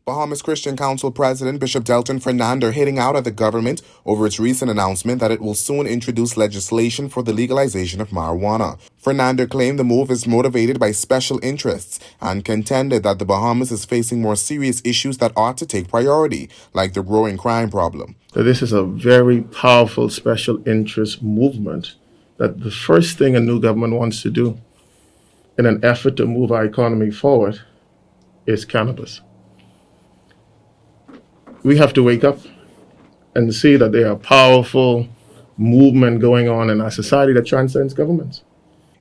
Bahamas Christian Council President Bishop Delton Fernando hitting out at the government over its recent announcement that it will soon introduce legislation for the legalization of marijuana. Fernando claimed the move is motivated by special interests and contended that the Bahamas is facing more serious issues that ought to take priority, like the growing crime problem. So this is a very powerful special interest movement that the first thing a new government wants to do in an effort to move our economy forward is cannabis. We have to wake up and see that there are powerful movement going on in our society that transcends governments.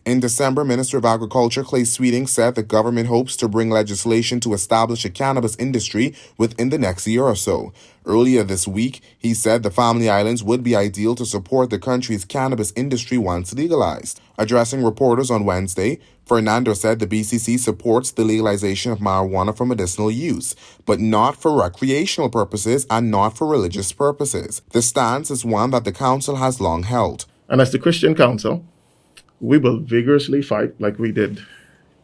In December, Minister of Agriculture Clay Sweeting said the government hopes to bring legislation to establish a cannabis industry within the next year or so. Earlier this week, he said the Family Islands would be ideal to support the country's cannabis industry once legalized. Addressing reporters on Wednesday, Fernando said the BCC supports the legalization of marijuana for medicinal use, but not for recreational purposes and not for religious purposes. The stance is one that the council has long held. And as the Christian Council, we will vigorously fight like we did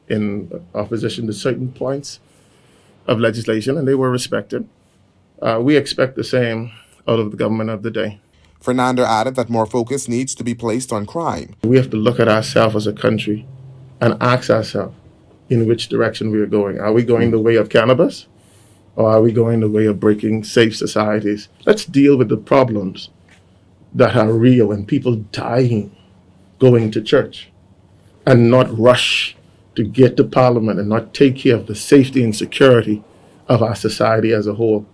in opposition to certain points of legislation, and they were respected. We expect the same out of the government of the day. Fernando added that more focus needs to be placed on crime. We have to look at ourselves as a country and ask ourselves in which direction we are going. Are we going the way of cannabis, or are we going the way of breaking safe societies? Let's deal with the problems that are real and people dying going to church, and not rush to get to Parliament and not take care of the safety and security of our society as a whole.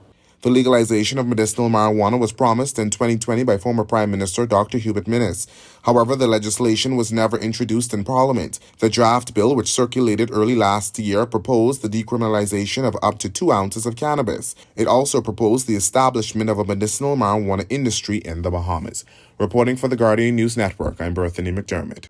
The legalization of medicinal marijuana was promised in 2020 by former Prime Minister Dr. Hubert Minnis. However, the legislation was never introduced in Parliament. The draft bill, which circulated early last year, proposed the decriminalization of up to 2 ounces of cannabis. It also proposed the establishment of a medicinal marijuana industry in the Bahamas. Reporting for the Guardian News Network, I'm Berthany McDermott.